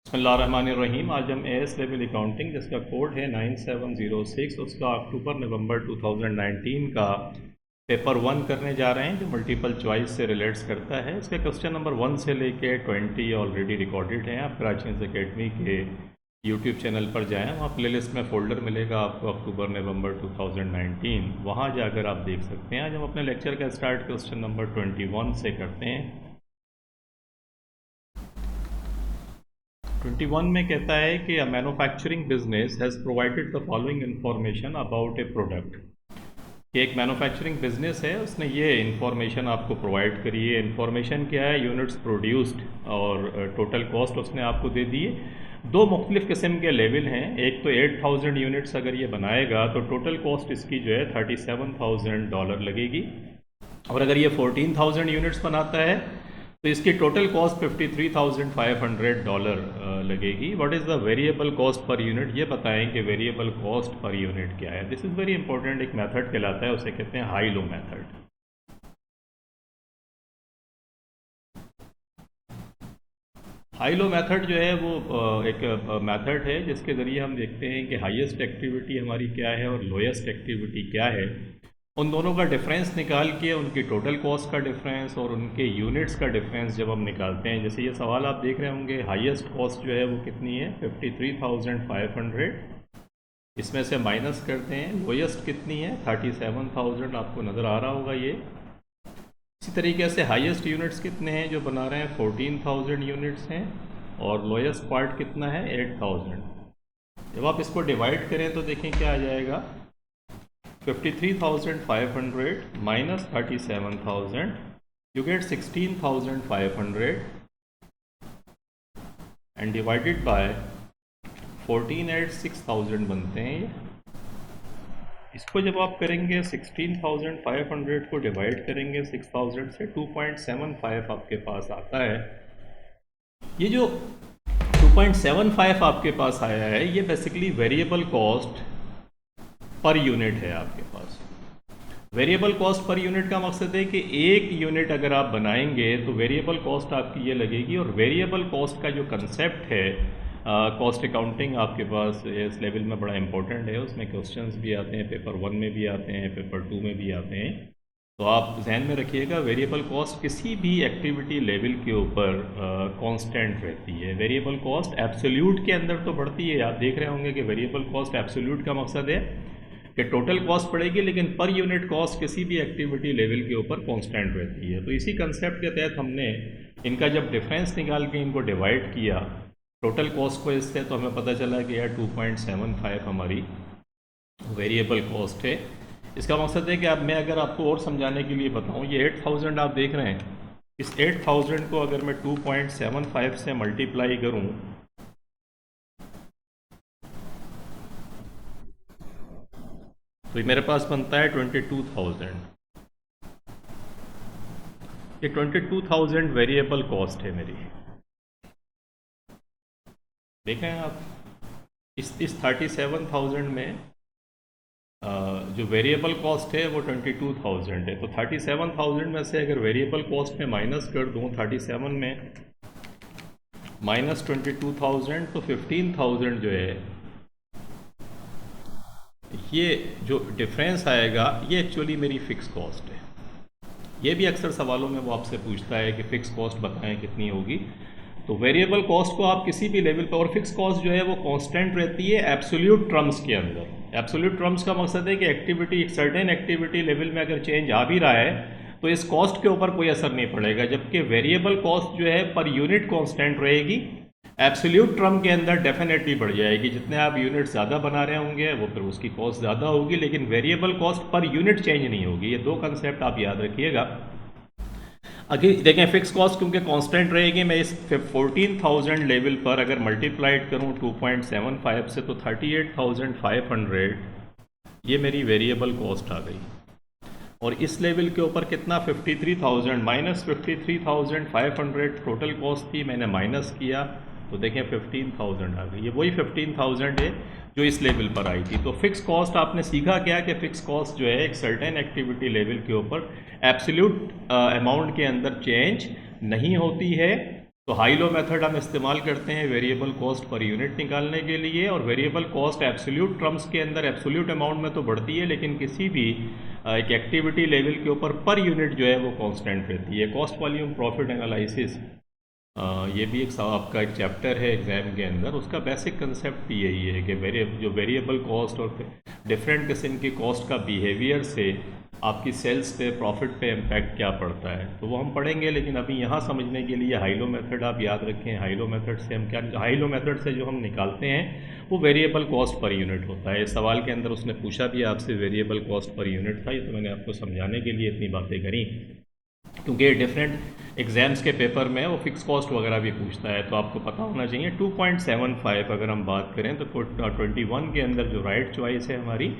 बिस्मिल्लाहिर्रहमानिर्रहीम। आज हम एएस लेवल अकाउंटिंग जिसका कोड है 9706 उसका अक्टूबर नवंबर 2019 का पेपर 1 करने जा रहे हैं जो मल्टीपल चॉइस से रिलेट्स करता है। इसके क्वेश्चन नंबर 1 से लेके 20 ऑलरेडी रिकॉर्डेड हैं। आप कराचीज एकेडमी के यूट्यूब चैनल पर जाएं, वहाँ प्लेलिस्ट में फ़ोल्डर मिलेगा आपको अक्टूबर नवंबर 2019, वहाँ जाकर आप देख सकते हैं। आज हम अपने लेक्चर का स्टार्ट क्वेश्चन नंबर 21 से करते हैं। 21 में कहता है कि a manufacturing business has provided the following information about A product. कि एक मैन्युफैक्चरिंग बिजनेस है, उसने ये इंफॉर्मेशन आपको प्रोवाइड करी है। इंफॉर्मेशन क्या है? यूनिट्स प्रोड्यूस्ड और टोटल कॉस्ट उसने आपको दे दी है। दो मुख्तलिफ़ किस्म के लेवल हैं। एक तो 8000 यूनिट्स अगर ये बनाएगा तो टोटल कॉस्ट इसकी जो है $37,000 लगेगी, और अगर ये 14,000 यूनिट्स बनाता है तो इसकी टोटल कॉस्ट $53,500 लगेगी। What is the variable cost per unit? ये बताएं कि वेरिएबल कॉस्ट पर यूनिट क्या है। This is very important. एक मेथड कहलाता है, उसे कहते हैं high low method. High low method जो है वो एक मेथड है जिसके ज़रिए हम देखते हैं कि हाईएस्ट एक्टिविटी हमारी क्या है और लोएस्ट एक्टिविटी क्या है। उन दोनों का डिफरेंस निकाल के उनकी टोटल कॉस्ट का डिफरेंस और उनके यूनिट्स का डिफरेंस जब हम निकालते हैं, जैसे ये सवाल आप देख रहे होंगे, हाईएस्ट कॉस्ट जो है वो कितनी है? 53,500। इसमें से माइनस करते हैं, लोएस्ट कितनी है? 37,000। आपको नज़र आ रहा होगा ये। इसी तरीके से हाईएस्ट यूनिट्स कितने हैं जो बना रहे हैं? 14,000 यूनिट्स हैं, और लोएस्ट पार्ट कितना है? 8,000। जब आप इसको डिवाइड करें तो देखें क्या आ जाएगा। 53,500 minus 37,000, you get 16,500 and divided by 14 at 6,000 बनते हैं ये। इसको जब आप करेंगे 16,500 को डिवाइड करेंगे 6,000 से, 2.75 आपके पास आता है। ये जो 2.75 आपके पास आया है ये basically variable cost per unit है आपके पास। वेरिएबल कॉस्ट पर यूनिट का मकसद है कि एक यूनिट अगर आप बनाएंगे तो वेरिएबल कॉस्ट आपकी ये लगेगी। और वेरिएबल कॉस्ट का जो कंसेप्ट है, कॉस्ट अकाउंटिंग आपके पास इस लेवल में बड़ा इंपॉर्टेंट है। उसमें क्वेश्चंस भी आते हैं, पेपर 1 में भी आते हैं, पेपर 2 में भी आते हैं। तो आप जहन में रखिएगा, वेरिएबल कॉस्ट किसी भी एक्टिविटी लेवल के ऊपर कांस्टेंट रहती है। वेरिएबल कॉस्ट एब्सोल्यूट के अंदर तो बढ़ती है। आप देख रहे होंगे कि वेरिएबल कॉस्ट एब्सोल्यूट का मकसद है कि टोटल कॉस्ट पड़ेगी, लेकिन पर यूनिट कॉस्ट किसी भी एक्टिविटी लेवल के ऊपर कांस्टेंट रहती है। तो इसी कंसेप्ट के तहत हमने इनका जब डिफरेंस निकाल के इनको डिवाइड किया टोटल कॉस्ट को इससे, तो हमें पता चला कि यार 2.75 हमारी वेरिएबल कॉस्ट है। इसका मकसद है कि अब मैं अगर आपको और समझाने के लिए बताऊं, ये 8000 आप देख रहे हैं, इस 8000 को अगर मैं 2.75 से मल्टीप्लाई करूं तो मेरे पास बनता है 22,000। ये 22,000 वेरिएबल कॉस्ट है मेरी। देखें आप, इस 37,000 में जो वेरिएबल कॉस्ट है वो 22,000 है। तो 37,000 में से अगर वेरिएबल कॉस्ट में माइनस कर दूं, 37 में माइनस 22,000 तो 15,000 जो है, ये जो डिफरेंस आएगा ये एक्चुअली मेरी फ़िक्स कॉस्ट है। ये भी अक्सर सवालों में वो आपसे पूछता है कि फ़िक्स कॉस्ट बताएं कितनी होगी। तो वेरिएबल कॉस्ट को आप किसी भी लेवल पर, और फिक्स कॉस्ट जो है वो कांस्टेंट रहती है एब्सोल्यूट टर्म्स के अंदर। एब्सोल्यूट टर्म्स का मकसद है कि एक्टिविटी, एक सर्टेन एक्टिविटी लेवल में अगर चेंज आ भी रहा है तो इस कॉस्ट के ऊपर कोई असर नहीं पड़ेगा, जबकि वेरिएबल कॉस्ट जो है पर यूनिट कांस्टेंट रहेगी। एब्सोल्यूट टर्म के अंदर डेफिनेटली बढ़ जाएगी। जितने आप यूनिट ज़्यादा बना रहे होंगे वो फिर उसकी कॉस्ट ज़्यादा होगी, लेकिन variable cost per unit change नहीं होगी। ये दो कंसेप्ट आप याद रखिएगा। अगर देखें फिक्स कॉस्ट क्योंकि कांस्टेंट रहेगी, मैं इस 14,000 लेवल पर अगर मल्टीप्लाइड करूं 2.75 से तो 38,500 ये मेरी वेरिएबल कॉस्ट आ गई। और इस लेवल के ऊपर कितना? 53,000 माइनस 53,500 टोटल कॉस्ट थी, मैंने माइनस किया तो देखें 15,000 आ गई। ये वही 15,000 है जो इस लेवल पर आई थी। तो फिक्स कॉस्ट आपने सीखा क्या कि फिक्स कॉस्ट जो है एक सर्टेन एक्टिविटी लेवल के ऊपर एब्सोल्यूट अमाउंट के अंदर चेंज नहीं होती है, तो हाई लो मेथड हम इस्तेमाल करते हैं वेरिएबल कॉस्ट पर यूनिट निकालने के लिए, और वेरिएबल कॉस्ट एब्सोल्यूट टर्म्स के अंदर एब्सोल्यूट अमाउंट में तो बढ़ती है, लेकिन किसी भी एक एक्टिविटी लेवल के ऊपर पर यूनिट जो है वो कांस्टेंट रहती है। कॉस्ट वॉल्यूम प्रॉफिट एनालिसिस, ये भी एक आपका एक चैप्टर है एग्जाम के अंदर, उसका बेसिक कंसेप्ट यही है कि जो वेरिएबल कॉस्ट और डिफरेंट किस्म की कॉस्ट का बिहेवियर से आपकी सेल्स पे प्रॉफिट पे इम्पैक्ट क्या पड़ता है, तो वो हम पढ़ेंगे। लेकिन अभी यहाँ समझने के लिए हाई लो मेथड आप याद रखें। हाई लो मेथड से हम क्या, हाई लो मेथड से जो हम निकालते हैं वो वेरिएबल कॉस्ट पर यूनिट होता है। इस सवाल के अंदर उसने पूछा भी आपसे वेरिएबल कॉस्ट पर यूनिट था, ये तो मैंने आपको समझाने के लिए इतनी बातें करी, क्योंकि डिफरेंट एग्जाम्स के पेपर में वो फिक्स कॉस्ट वगैरह भी पूछता है, तो आपको पता होना चाहिए। 2.75 अगर हम बात करें तो 21 के अंदर जो राइट चॉइस है हमारी,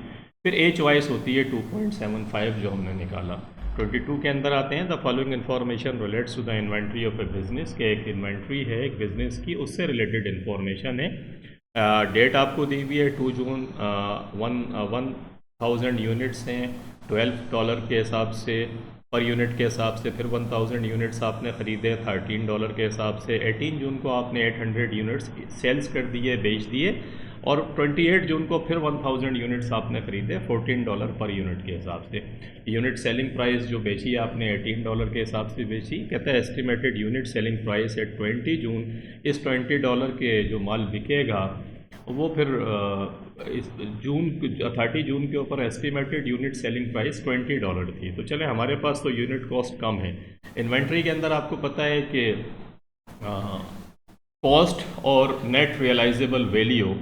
फिर ए चॉइस होती है 2.75 जो हमने निकाला। 22 के अंदर आते हैं, the following information relates to the inventory of a business, के एक इन्वेंट्री है एक बिजनेस की, उससे रिलेटेड इन्फॉर्मेशन है। डेट आपको दी हुई है 2 जून, 1000 यूनिट्स हैं $12 के हिसाब से पर यूनिट के हिसाब से, फिर 1000 यूनिट्स आपने ख़रीदे $13 के हिसाब से। 18 जून को आपने 800 यूनिट्स सेल्स कर दिए, बेच दिए, और 28 जून को फिर 1000 यूनिट्स आपने ख़रीदे $14 पर यूनिट के हिसाब से। यूनिट सेलिंग प्राइस जो बेची आपने $18 के हिसाब से बेची। कहता है estimated unit selling price at 20 June, इस $20 के जो माल बिकेगा वो फिर इस 30 जून के ऊपर एस्टिमेटेड यूनिट सेलिंग प्राइस $20 थी। तो चले हमारे पास तो यूनिट कॉस्ट कम है। इन्वेंट्री के अंदर आपको पता है कि कॉस्ट और net realisable value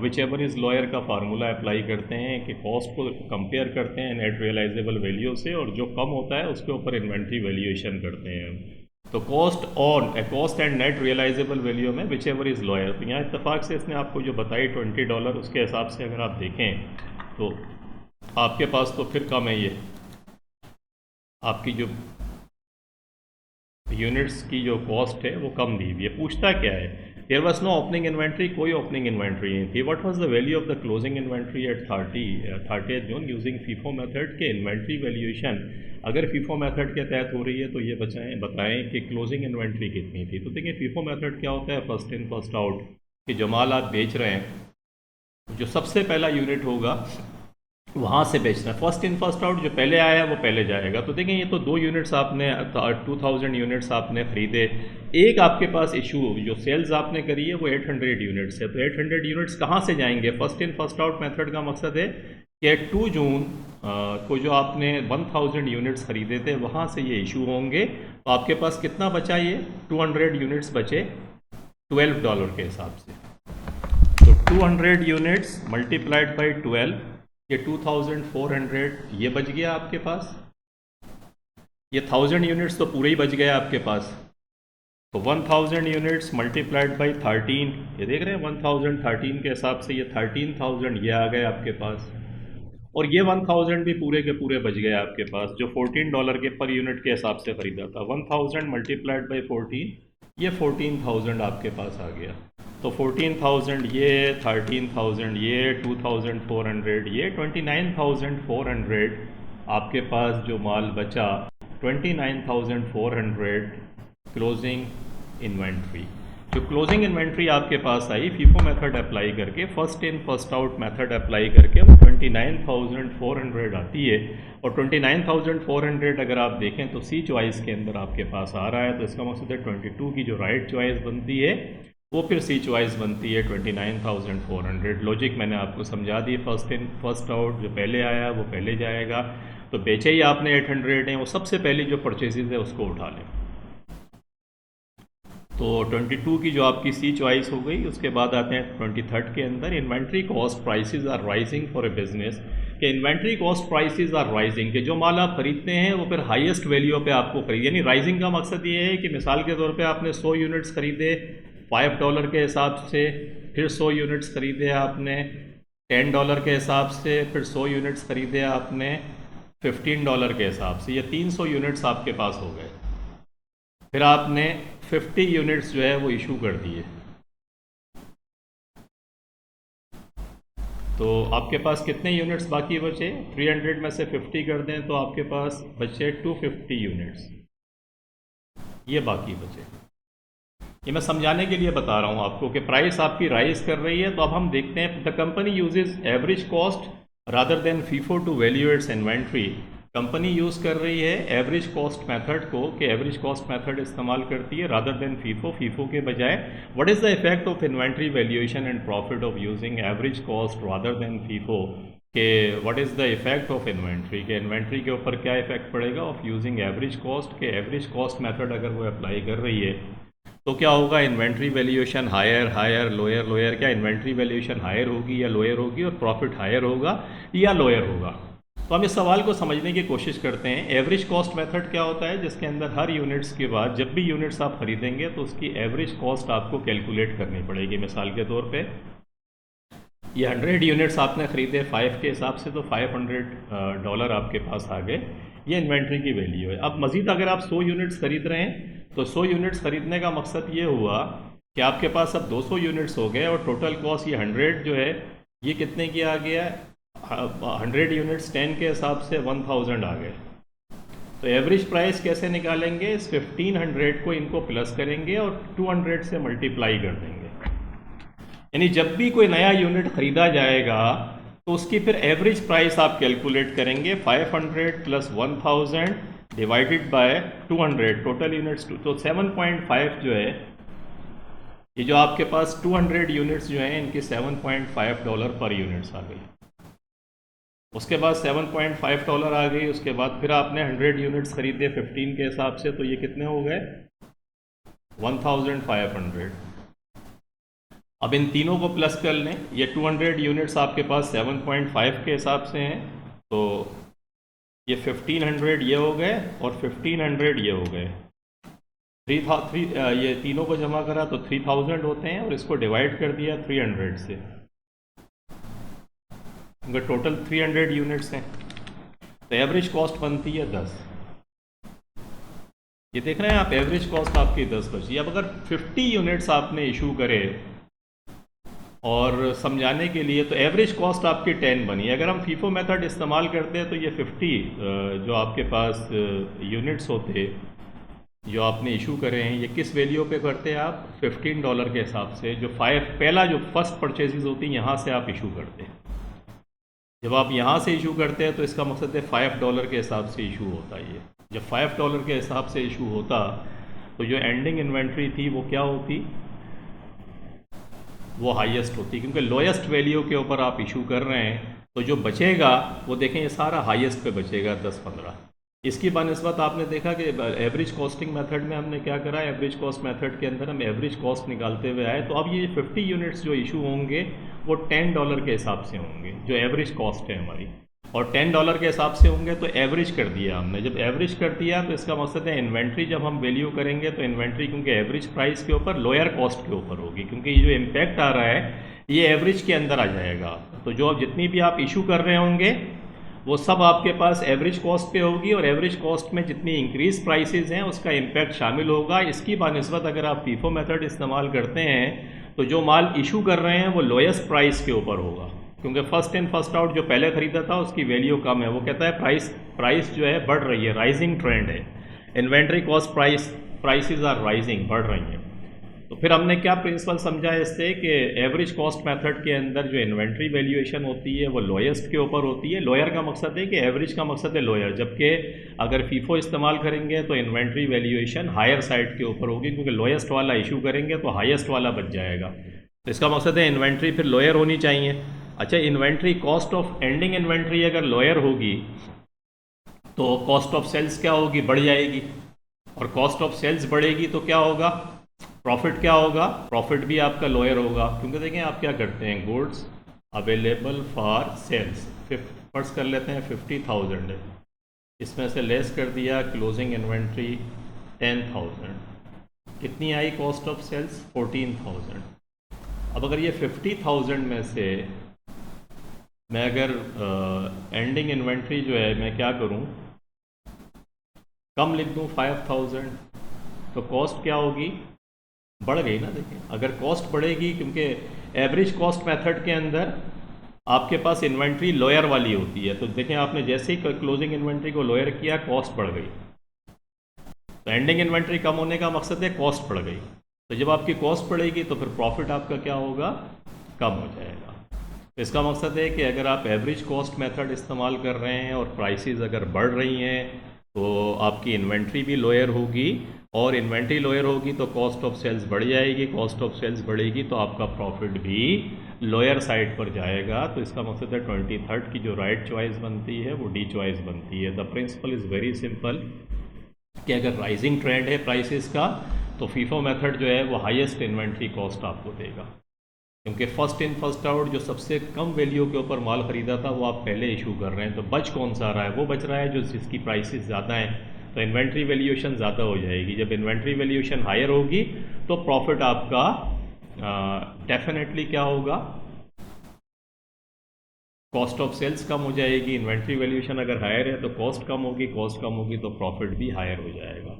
whichever is lower का फार्मूला अप्लाई करते हैं कि कॉस्ट को कंपेयर करते हैं नेट रियलाइजेबल वैल्यू से, और जो कम होता है उसके ऊपर इन्वेंट्री वैल्यूएशन करते हैं। तो cost and net realisable value में विच एवर इज़ लॉयर, तो यहाँ इत्तेफाक से इसने आपको जो बताई $20, उसके हिसाब से अगर आप देखें तो आपके पास तो फिर कम है। ये आपकी जो यूनिट्स की जो कॉस्ट है वो कम दी हुई है। पूछता क्या है, there was no opening inventory, कोई ओपनिंग इन्वेंट्री नहीं थी। What was the value of the closing inventory at 30 June using FIFO method, के इन्वेंट्री वैल्यूएशन अगर फीफो मेथड के तहत हो रही है तो ये बताएं कि क्लोजिंग इन्वेंट्री कितनी थी। तो देखिए फीफो मेथड क्या होता है, फर्स्ट इन फर्स्ट आउट, कि जो माल आप बेच रहे हैं जो सबसे पहला यूनिट होगा वहाँ से बेचना है। फर्स्ट इन फर्स्ट आउट, जो पहले आया है वो पहले जाएगा। तो देखें ये तो 2 यूनिट्स आपने 2000 यूनिट्स आपने ख़रीदे, एक आपके पास इशू जो सेल्स आपने करी है वो 800 यूनिट्स है। तो 800 यूनिट्स कहाँ से जाएंगे, first in first out method का मकसद है कि 2 जून को जो आपने 1000 यूनिट्स ख़रीदे थे वहाँ से ये इशू होंगे। तो आपके पास कितना बचा, ये 200 यूनिट्स बचे $12 के हिसाब से। तो 200 यूनिट्स मल्टीप्लाइड बाई 12, ये 2400 ये बच गया आपके पास। ये 1000 यूनिट्स तो पूरे ही बच गए आपके पास। तो 1000 यूनिट्स मल्टीप्लाइड बाई 13, ये देख रहे हैं 1013 के हिसाब से ये 13000 ये आ गए आपके पास, और ये 1000 भी पूरे के पूरे बच गए आपके पास जो $14 के पर यूनिट के हिसाब से ख़रीदा था। 1000 मल्टीप्लाइड बाई 14, ये 14000 आपके पास आ गया। तो 14000 ये, 13000 ये, 2400 ये, 29400 आपके पास जो माल बचा 29400 क्लोजिंग इन्वेंट्री। जो क्लोजिंग इन्वेंट्री आपके पास आई फीफो मेथड अप्लाई करके, first in first out method apply करके, वो 29400 आती है। और 29400 अगर आप देखें तो सी चॉइस के अंदर आपके पास आ रहा है, तो इसका मकसद है 22 की जो राइट चॉइस बनती है वो फिर सी चॉइस बनती है 29400। लॉजिक मैंने आपको समझा दी, फर्स्ट इन फर्स्ट आउट, जो पहले आया वो पहले जाएगा। तो बेचे ही आपने 800 हैं, वो सबसे पहली जो परचेजेज है उसको उठा लें। तो 22 की जो आपकी सी चॉइस हो गई, उसके बाद आते हैं 23 के अंदर, inventory cost prices are rising for a business, कि inventory cost prices are rising, कि जो माल आप खरीदते हैं वो फिर हाईएस्ट वैल्यू पे आपको खरीद, यानी राइजिंग का मकसद ये है कि मिसाल के तौर पे आपने 100 यूनिट्स खरीदे $5 के हिसाब से, फिर 100 यूनिट्स खरीदे आपने $10 के हिसाब से, फिर 100 यूनिट्स खरीदे आपने $15 के हिसाब से, ये 300 यूनिट्स आपके पास हो गए। फिर आपने 50 यूनिट्स जो है वो इशू कर दिए, तो आपके पास कितने यूनिट्स बाकी बचे, 300 में से 50 कर दें तो आपके पास बचे 250 यूनिट्स, ये बाकी बचे। ये मैं समझाने के लिए बता रहा हूँ आपको कि प्राइस आपकी राइज कर रही है। तो अब हम देखते हैं, the company uses average cost rather than FIFO to value its inventory. Company use कर रही है एवरेज कॉस्ट मेथड को, कि एवरेज कॉस्ट मेथड इस्तेमाल करती है रादर देन फीफो, फीफो के बजाय। What is the effect of inventory valuation and profit of using average cost rather than FIFO, कि what is the effect of inventory, के inventory के ऊपर क्या इफेक्ट पड़ेगा ऑफ यूजिंग एवरेज कॉस्ट, के average cost method अगर वो apply कर रही है तो क्या होगा, inventory valuation higher higher lower lower, क्या इन्वेंट्री वैल्यूएशन हायर होगी या लोअर होगी, और प्रॉफिट हायर होगा या लोअर होगा। तो हम इस सवाल को समझने की कोशिश करते हैं। एवरेज कॉस्ट मेथड क्या होता है, जिसके अंदर हर यूनिट्स के बाद जब भी यूनिट्स आप खरीदेंगे तो उसकी एवरेज कॉस्ट आपको कैलकुलेट करनी पड़ेगी। मिसाल के तौर पे ये 100 यूनिट्स आपने ख़रीदे 5 के हिसाब से, तो $500 आपके पास आ गए, ये इन्वेंट्री की वैल्यू है। अब मज़ीद अगर आप 100 यूनिट्स ख़रीद रहे हैं तो 100 यूनिट्स ख़रीदने का मकसद ये हुआ कि आपके पास अब 200 यूनिट्स हो गए और टोटल कॉस्ट ये 100 जो है ये कितने की आ गया, 100 यूनिट्स 10 के हिसाब से 1000 आ गए। तो एवरेज प्राइस कैसे निकालेंगे, इस 1500 को इनको प्लस करेंगे और 200 से मल्टीप्लाई कर देंगे। यानी जब भी कोई नया यूनिट खरीदा जाएगा तो उसकी फिर एवरेज प्राइस आप कैलकुलेट करेंगे, 500 plus 1000 divided by 200, total units तो 7.5 जो है, ये जो आपके पास 200 यूनिट्स जो हैं इनकी $7.5 पर यूनिट्स आ गई। उसके बाद $7.5 आ गई, उसके बाद फिर आपने 100 यूनिट्स खरीदे 15 के हिसाब से, तो ये कितने हो गए 1500। अब इन तीनों को प्लस कर लें, ये 200 यूनिट्स आपके पास 7.5 के हिसाब से हैं, तो ये 1500 ये हो गए और 1500 ये हो गए। ये तीनों को जमा करा तो 3000 होते हैं और इसको डिवाइड कर दिया 300 से, उनका टोटल 300 यूनिट्स हैं, तो एवरेज कॉस्ट बनती है 10। ये देख रहे हैं आप, एवरेज कॉस्ट आपकी 10 बची। अब अगर 50 यूनिट्स आपने इशू करे और समझाने के लिए, तो एवरेज कॉस्ट आपकी 10 बनी। अगर हम फीफो मेथड इस्तेमाल करते हैं तो ये 50 जो आपके पास यूनिट्स होते जो आपने इशू करे हैं, ये किस वैल्यू पे करते हैं आप, $15 के हिसाब से। जो पहला जो फर्स्ट परचेजेस होती हैं यहाँ से आप इशू करते हैं। जब आप यहाँ से इशू करते हैं तो इसका मकसद है $5 के हिसाब से इशू होता है। ये जब $5 के हिसाब से इशू होता तो जो एंडिंग इन्वेंट्री थी वो क्या होती, वो हाईएस्ट होती, क्योंकि लोएस्ट वैल्यू के ऊपर आप इशू कर रहे हैं। तो जो बचेगा वो देखें ये सारा हाईएस्ट पे बचेगा 10-15। इसकी बनस्बत आपने देखा कि एवरेज कॉस्टिंग मेथड में हमने क्या करा, एवरेज कॉस्ट मेथड के अंदर हम एवरेज कॉस्ट निकालते हुए आए। तो अब ये 50 यूनिट्स जो इशू होंगे वो $10 के हिसाब से होंगे, जो एवरेज कॉस्ट है हमारी, और $10 के हिसाब से होंगे। तो एवरेज कर दिया हमने। जब एवरेज कर दिया तो इसका मकसद है इन्वेंट्री जब हम वैल्यू करेंगे तो इन्वेंट्री क्योंकि एवरेज प्राइस के ऊपर लोअर कॉस्ट के ऊपर होगी, क्योंकि ये जो इम्पैक्ट आ रहा है ये एवरेज के अंदर आ जाएगा। तो जो जितनी भी आप इशू कर रहे होंगे वो सब आपके पास एवरेज कॉस्ट पे होगी, और एवरेज कॉस्ट में जितनी इंक्रीज प्राइसेस हैं उसका इम्पैक्ट शामिल होगा। इसकी बानिस्बत अगर आप फीफो मेथड इस्तेमाल करते हैं तो जो माल इशू कर रहे हैं वो लोएस्ट प्राइस के ऊपर होगा, क्योंकि फर्स्ट इन फर्स्ट आउट जो पहले ख़रीदा था उसकी वैल्यू कम है। वो कहता है प्राइस जो है बढ़ रही है, राइजिंग ट्रेंड है, inventory cost prices are rising, बढ़ रही हैं। तो फिर हमने क्या प्रिंसिपल समझा है इससे, कि एवरेज कॉस्ट मेथड के अंदर जो इन्वेंट्री वैल्यूएशन होती है वो लोएस्ट के ऊपर होती है। लोअर का मकसद है कि एवरेज का मकसद है लोअर, जबकि अगर फीफो इस्तेमाल करेंगे तो इन्वेंट्री वैल्यूएशन हायर साइड के ऊपर होगी, क्योंकि लोएस्ट वाला इशू करेंगे तो हाईएस्ट वाला बच जाएगा। तो इसका मकसद है इन्वेंट्री फिर लोअर होनी चाहिए। अच्छा, inventory cost of ending inventory अगर लोअर होगी तो कॉस्ट ऑफ सेल्स क्या होगी, बढ़ जाएगी, और कॉस्ट ऑफ सेल्स बढ़ेगी तो क्या होगा, प्रॉफिट क्या होगा, प्रॉफिट भी आपका लोअर होगा। क्योंकि देखें आप क्या करते हैं, goods available for sales first कर लेते हैं 50,000 है, इसमें से लेस कर दिया क्लोजिंग इन्वेंट्री 10,000, कितनी आई कॉस्ट ऑफ सेल्स 14,000। अब अगर ये 50,000 में से मैं अगर एंडिंग इन्वेंट्री जो है मैं क्या करूं, कम लिख दूं 5,000, तो कॉस्ट क्या होगी, बढ़ गई ना। देखिए अगर कॉस्ट बढ़ेगी, क्योंकि एवरेज कॉस्ट मेथड के अंदर आपके पास इन्वेंट्री लोअर वाली होती है, तो देखें आपने जैसे ही क्लोजिंग इन्वेंट्री को लोअर किया कॉस्ट बढ़ गई। तो एंडिंग इन्वेंट्री कम होने का मकसद है कॉस्ट बढ़ गई। तो जब आपकी कॉस्ट बढ़ेगी तो फिर प्रॉफिट आपका क्या होगा, कम हो जाएगा। तो इसका मकसद है कि अगर आप एवरेज कॉस्ट मेथड इस्तेमाल कर रहे हैं और प्राइसेस अगर बढ़ रही हैं तो आपकी इन्वेंट्री भी लोअर होगी, और इन्वेंट्री लोअर होगी तो कॉस्ट ऑफ सेल्स बढ़ जाएगी, कॉस्ट ऑफ सेल्स बढ़ेगी तो आपका प्रॉफिट भी लोअर साइड पर जाएगा। तो इसका मकसद है 23rd की जो राइट चॉइस बनती है वो डी चॉइस बनती है। The principle is very simple कि अगर राइजिंग ट्रेंड है प्राइसेस का तो फीफो मेथड जो है वो हाईएस्ट इन्वेंट्री कॉस्ट आपको देगा, क्योंकि फर्स्ट इन फर्स्ट आउट जो सबसे कम वैल्यू के ऊपर माल खरीदा था वो आप पहले इशू कर रहे हैं, तो बच कौन सा रहा है, वो बच रहा है जो जिसकी प्राइसेस ज़्यादा हैं, तो इन्वेंट्री वैल्यूएशन ज़्यादा हो जाएगी। जब इन्वेंट्री वैल्यूएशन हायर होगी तो प्रॉफिट आपका डेफिनेटली क्या होगा, कॉस्ट ऑफ सेल्स कम हो जाएगी। इन्वेंट्री वैल्यूएशन अगर हायर है तो कॉस्ट कम होगी, कॉस्ट कम होगी तो प्रॉफिट भी हायर हो जाएगा।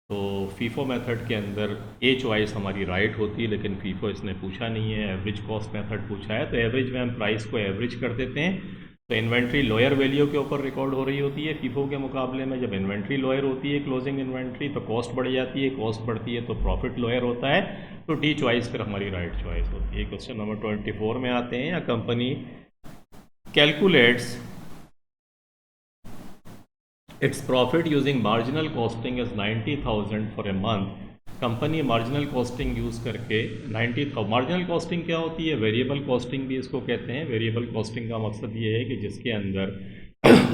तो फीफो मेथड के अंदर ए चॉइस हमारी राइट होती है, लेकिन फीफो इसने पूछा नहीं है, एवरेज कॉस्ट मेथड पूछा है। तो एवरेज में हम प्राइस को एवरेज कर देते हैं, तो इन्वेंट्री लोअर वैल्यू के ऊपर रिकॉर्ड हो रही होती है फीफो के मुकाबले में। जब इन्वेंट्री लोअर होती है क्लोजिंग इन्वेंट्री तो कॉस्ट बढ़ जाती है, कॉस्ट बढ़ती है तो प्रॉफिट लोअर होता है, तो डी चॉइस फिर हमारी राइट चॉइस होती है। क्वेश्चन नंबर 24 में आते हैं। या company calculates its profit using marginal costing is 90,000 for a month। Company marginal costing use करके 90,000, मार्जिनल कॉस्टिंग क्या होती है, वेरिएबल कॉस्टिंग भी इसको कहते हैं। वेरिएबल कॉस्टिंग का मकसद ये है कि जिसके अंदर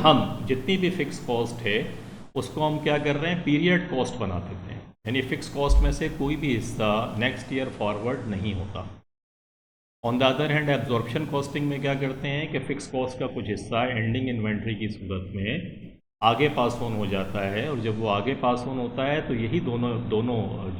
हम जितनी भी फिक्स कॉस्ट है उसको हम क्या कर रहे हैं, पीरियड कॉस्ट बना देते हैं, यानी फिक्स कॉस्ट में से कोई भी हिस्सा नेक्स्ट ईयर फॉरवर्ड नहीं होता। On the other hand absorption costing में क्या करते हैं कि फिक्स कॉस्ट का कुछ हिस्सा एंडिंग इन्वेंट्री की सूरत में आगे पास ऑन हो जाता है, और जब वो आगे पास ऑन होता है तो यही दोनों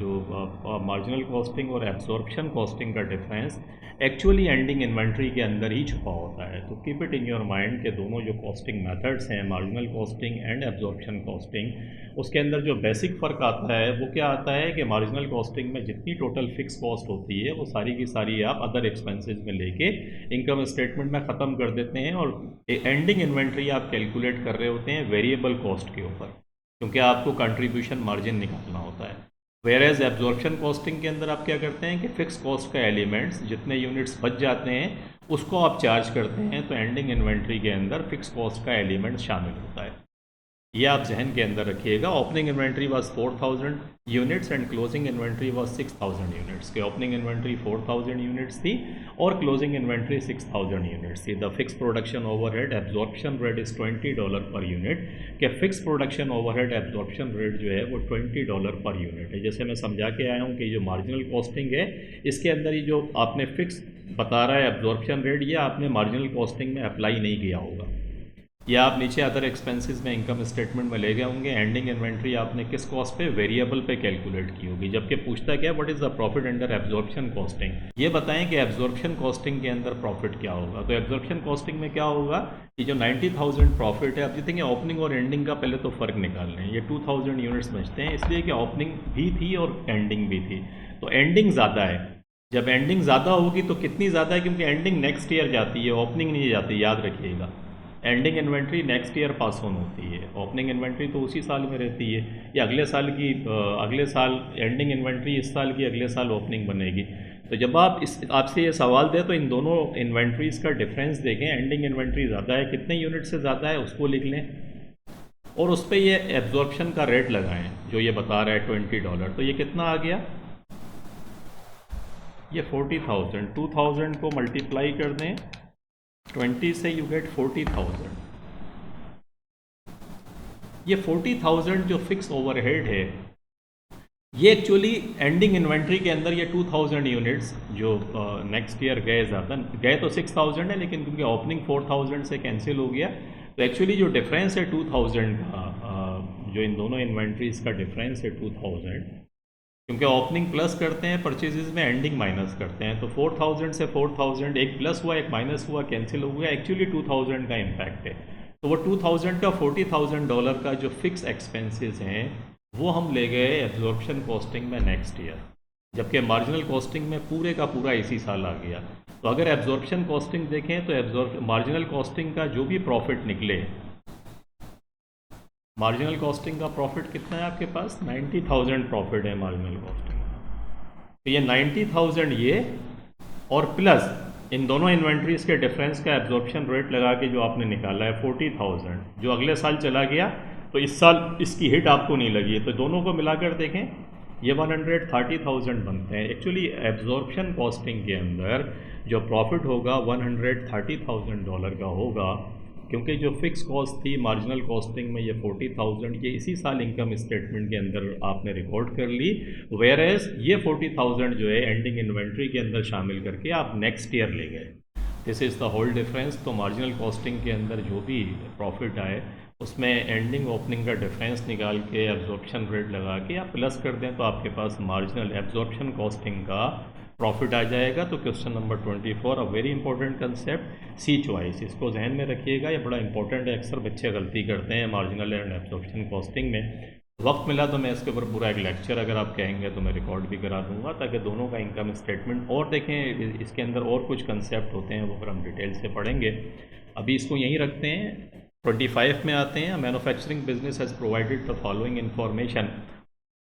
जो मार्जिनल कॉस्टिंग और एब्जॉर्प्शन कॉस्टिंग का डिफरेंस एक्चुअली एंडिंग इन्वेंट्री के अंदर ही छुपा होता है। तो keep it in your mind के दोनों जो कॉस्टिंग मेथड्स हैं, marginal costing and absorption costing, उसके अंदर जो बेसिक फ़र्क आता है वो क्या आता है कि मार्जिनल कॉस्टिंग में जितनी टोटल फिक्स कॉस्ट होती है वो सारी की सारी आप अदर एक्सपेंसेस में लेके इनकम स्टेटमेंट में ख़त्म कर देते हैं, और एंडिंग इन्वेंट्री आप कैलकुलेट कर रहे होते हैं वेरिएबल कॉस्ट के ऊपर, क्योंकि आपको कंट्रीब्यूशन मार्जिन निकालना होता है। वेयर एब्जॉर्प्शन कॉस्टिंग के अंदर आप क्या करते हैं कि फिक्स कॉस्ट का एलिमेंट्स जितने यूनिट्स बच जाते हैं उसको आप चार्ज करते हैं, तो एंडिंग इन्वेंट्री के अंदर फिक्स कॉस्ट का एलिमेंट शामिल होता है। ये आप जहन के अंदर रखिएगा। Opening inventory was 4000 units and closing inventory was 6000 units के ओपनिंग इन्वेंट्री 4000 यूनिट्स थी और क्लोजिंग इन्वेंट्री 6000 यूनिट्स थी। The fix production overhead absorption rate is $20 per unit, के fix production overhead absorption rate जो है वो $20 पर यूनिट है। जैसे मैं समझा के आया हूँ कि जो मार्जिनल कॉस्टिंग है इसके अंदर ही जो आपने फिक्स बता रहा है एब्जॉर्प्शन रेट, ये आपने मार्जिनल कॉस्टिंग में अप्लाई नहीं किया होगा, या आप नीचे अदर एक्सपेंसेस में इनकम स्टेटमेंट में ले गए होंगे। एंडिंग इन्वेंट्री आपने किस कॉस्ट पे, वेरिएबल पे कैलकुलेट की होगी। जबकि पूछता क्या, what is the profit under absorption costing, ये बताएं कि एब्जॉर्प्शन कॉस्टिंग के अंदर प्रॉफिट क्या होगा। तो एब्जॉर्प्शन कॉस्टिंग में क्या होगा कि जो 90,000 प्रॉफिट है, आप देखेंगे ओपनिंग और एंडिंग का पहले तो फ़र्क निकाल लें। ये 2000 यूनिट्स बचते हैं इसलिए कि ओपनिंग भी थी और एंडिंग भी थी, तो एंडिंग ज़्यादा है। जब एंडिंग ज़्यादा होगी तो कितनी ज़्यादा है, क्योंकि एंडिंग नेक्स्ट ईयर जाती है, ओपनिंग नहीं जाती, याद रखिएगा। Ending inventory next year pass on होती है, ओपनिंग इन्वेंट्री तो उसी साल में रहती है, या अगले साल की अगले साल एंडिंग इन्वेंट्री इस साल की अगले साल ओपनिंग बनेगी। तो जब आप आपसे ये सवाल दें तो इन दोनों इन्वेंट्रीज़ का डिफरेंस देखें। एंडिंग इन्वेंट्री ज़्यादा है, कितने यूनिट से ज़्यादा है उसको लिख लें, और उस पर ये एब्जॉर्प्शन का रेट लगाएं जो ये बता रहा है $20। तो ये कितना आ गया, ये 40,000, 2000 को मल्टीप्लाई कर दें 20 से, यू गेट 40,000। ये 40,000 जो फिक्स ओवरहेड है ये एक्चुअली एंडिंग इन्वेंट्री के अंदर ये 2000 यूनिट्स जो नेक्स्ट ईयर गए, ज़्यादा गए तो 6000 है, लेकिन क्योंकि ओपनिंग 4000 से कैंसिल हो गया, तो एक्चुअली जो डिफरेंस है 2000 का, जो इन दोनों इन्वेंट्रीज़ का डिफरेंस है 2000, क्योंकि ओपनिंग प्लस करते हैं परचेजेस में, एंडिंग माइनस करते हैं, तो 4000 से 4000 एक प्लस हुआ एक माइनस हुआ, कैंसिल हो गया, एक्चुअली 2000 का इम्पैक्ट है। तो वो 2000 का $40,000 का जो फिक्स एक्सपेंसेस हैं वो हम ले गए एब्जॉर्प्शन कॉस्टिंग में नेक्स्ट ईयर, जबकि मार्जिनल कॉस्टिंग में पूरे का पूरा इसी साल आ गया। तो अगर एब्जॉर्प्शन कॉस्टिंग देखें तो मार्जिनल कॉस्टिंग का जो भी प्रॉफिट निकले, मार्जिनल कॉस्टिंग का प्रॉफिट कितना है आपके पास, 90,000 प्रॉफिट है मार्जिनल कॉस्टिंग। तो ये 90,000 ये, और प्लस इन दोनों इन्वेंट्रीज के डिफरेंस का एब्जॉर्प्शन रेट लगा के जो आपने निकाला है 40,000, जो अगले साल चला गया तो इस साल इसकी हिट आपको नहीं लगी है, तो दोनों को मिलाकर देखें ये 130,000 बनते हैं। एक्चुअली एब्जॉर्प्शन कॉस्टिंग के अंदर जो प्रॉफिट होगा $130,000 का होगा, क्योंकि जो फिक्स कॉस्ट थी मार्जिनल कॉस्टिंग में ये 40,000 ये इसी साल इनकम स्टेटमेंट के अंदर आपने रिकॉर्ड कर ली, वेयर एज ये 40,000 जो है एंडिंग इन्वेंट्री के अंदर शामिल करके आप नेक्स्ट ईयर ले गए। This is the whole difference. तो मार्जिनल कॉस्टिंग के अंदर जो भी प्रॉफिट आए उसमें एंडिंग ओपनिंग का डिफरेंस निकाल के एब्जॉर्प्शन रेट लगा के आप प्लस कर दें तो आपके पास मार्जिनल एब्जॉर्प्शन कॉस्टिंग का प्रॉफिट आ जाएगा। तो question number 24 a very important concept, C choice, इसको जहन में रखिएगा, ये बड़ा इंपॉर्टेंट है। अक्सर बच्चे गलती करते हैं मार्जिनल एंड एब्जॉर्प्शन कॉस्टिंग में। वक्त मिला तो मैं इसके ऊपर पूरा एक लेक्चर अगर आप कहेंगे तो मैं रिकॉर्ड भी करा दूंगा, ताकि दोनों का इनकम स्टेटमेंट और देखें। इसके अंदर और कुछ कंसेप्ट होते हैं वो फिर हम डिटेल से पढ़ेंगे। अभी इसको यहीं रखते हैं। 25 में आते हैं। Manufacturing business has provided the following information.